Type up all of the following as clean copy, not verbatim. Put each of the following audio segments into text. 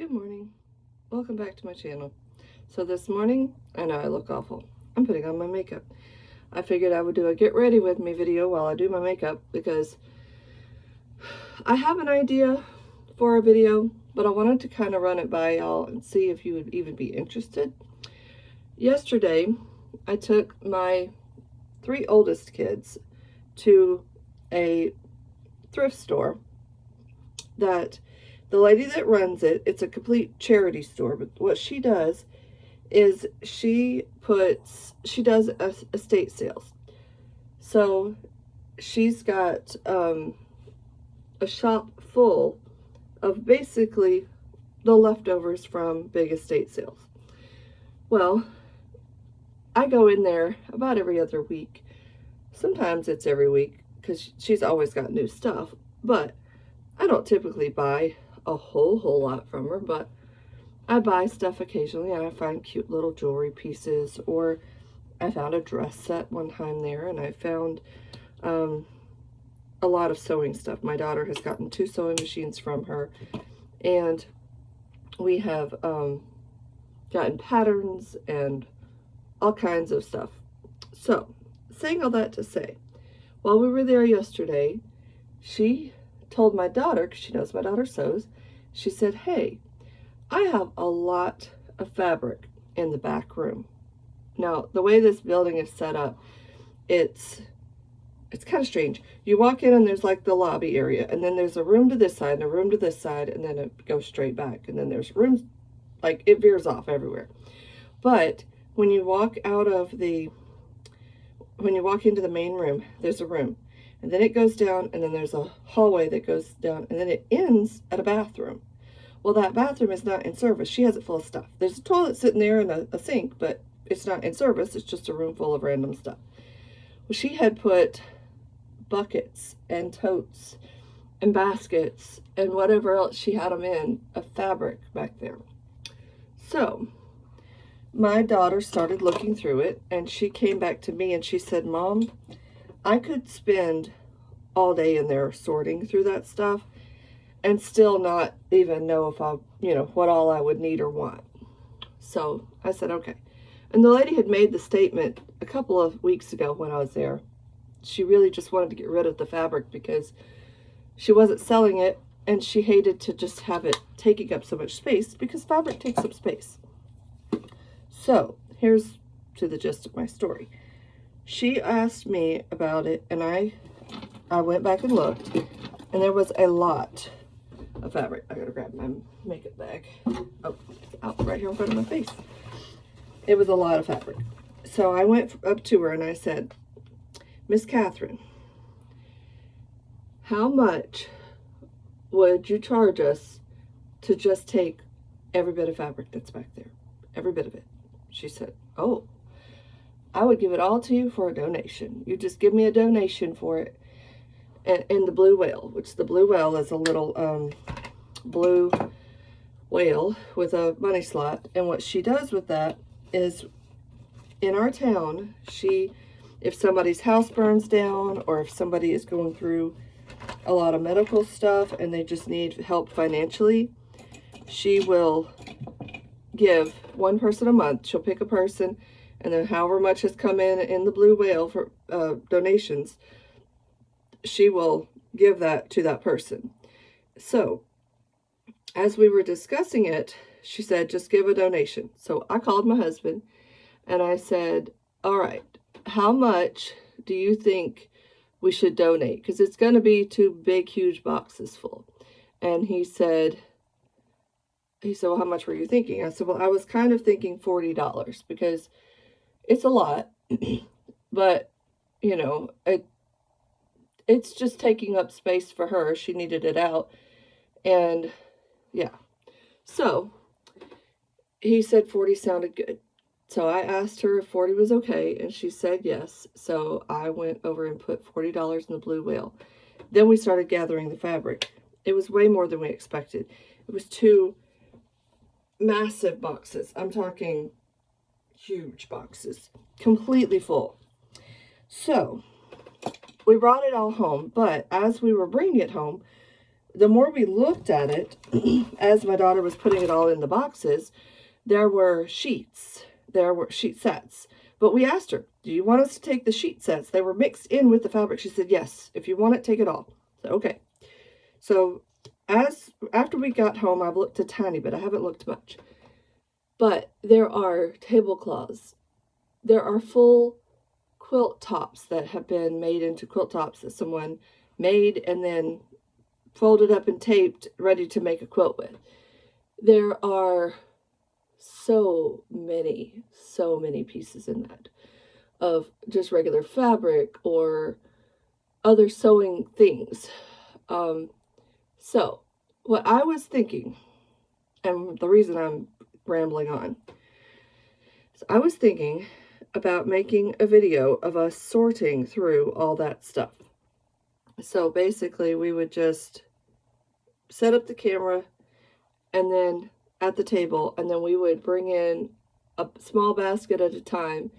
Good morning. Welcome back to my channel. So this morning, I know I look awful. I'm putting on my makeup. I figured I would do a get ready with me video while I do my makeup because I have an idea for a video, but I wanted to kind of run it by y'all and see if you would even be interested. Yesterday, I took my 3 oldest kids to a thrift store that the lady that runs it, it's a complete charity store, but what she does is she does estate sales. So she's got a shop full of basically the leftovers from big estate sales. Well, I go in there about every other week. Sometimes it's every week because she's always got new stuff, but I don't typically buy a whole lot from her, but I buy stuff occasionally, and I find cute little jewelry pieces, or I found a dress set one time there, and I found a lot of sewing stuff. My daughter has gotten 2 sewing machines from her, and we have gotten patterns and all kinds of stuff. So, saying all that to say, while we were there yesterday, she told my daughter, because she knows my daughter sews, she said, "Hey, I have a lot of fabric in the back room." Now, the way this building is set up, it's kind of strange. You walk in and there's like the lobby area, and then there's a room to this side and a room to this side, and then it goes straight back, and then there's rooms, like it veers off everywhere. But when you walk into the main room, there's a room. And then it goes down, and then there's a hallway that goes down, and then it ends at a bathroom. Well, that bathroom is not in service. She has it full of stuff. There's a toilet sitting there and a sink, but it's not in service. It's just a room full of random stuff. Well, she had put buckets and totes and baskets and whatever else she had them in of fabric back there. So my daughter started looking through it, and she came back to me and she said, "Mom, I could spend all day in there sorting through that stuff and still not even know if what all I would need or want." So I said, okay. And the lady had made the statement a couple of weeks ago when I was there. She really just wanted to get rid of the fabric because she wasn't selling it, and she hated to just have it taking up so much space, because fabric takes up space. So here's to the gist of my story. She asked me about it, and I went back and looked, and there was a lot of fabric. I gotta grab my makeup bag. Oh, out right here in front of my face. It was a lot of fabric. So I went up to her and I said, "Miss Catherine, how much would you charge us to just take every bit of fabric that's back there? Every bit of it." She said, "Oh, I would give it all to you for a donation. You just give me a donation for it." And in the blue whale, which the blue whale is a little blue whale with a money slot. And what she does with that is, in our town, if somebody's house burns down, or if somebody is going through a lot of medical stuff and they just need help financially, she will give one person a month. She'll pick a person, and then however much has come in the blue whale for donations, she will give that to that person. So as we were discussing it, she said, "Just give a donation." So I called my husband and I said, "All right, how much do you think we should donate? Because it's going to be 2 big, huge boxes full." And he said, "Well, how much were you thinking?" I said, "Well, I was kind of thinking $40, because it's a lot, but it's just taking up space for her. She needed it out." And yeah, so he said 40 sounded good. So I asked her if 40 was okay, and she said yes. So I went over and put $40 in the blue whale. Then we started gathering the fabric. It was way more than we expected. It was 2 massive boxes. I'm talking huge boxes, completely full. So we brought it all home, but as we were bringing it home, the more we looked at it, as my daughter was putting it all in the boxes, there were sheets. There were sheet sets. But we asked her, do you want us to take the sheet sets? They were mixed in with the fabric. She said, yes, if you want it, take it all. So, okay. So after we got home, I've looked a tiny bit. I haven't looked much. But there are tablecloths. There are full quilt tops that have been made into quilt tops that someone made and then folded up and taped, ready to make a quilt with. There are so many pieces in that of just regular fabric or other sewing things. So what I was thinking, and the reason I'm rambling on, is I was thinking about making a video of us sorting through all that stuff. So basically we would just set up the camera and then at the table, and then we would bring in a small basket at a time,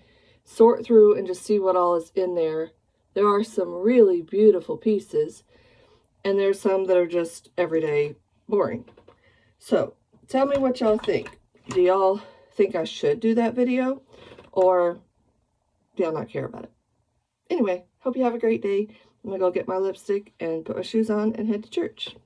sort through and just see what all is in there. There are some really beautiful pieces, and there's some that are just everyday boring. So tell me what y'all think. Do y'all think I should do that video, or do y'all not care about it? Anyway, hope you have a great day. I'm gonna go get my lipstick and put my shoes on and head to church.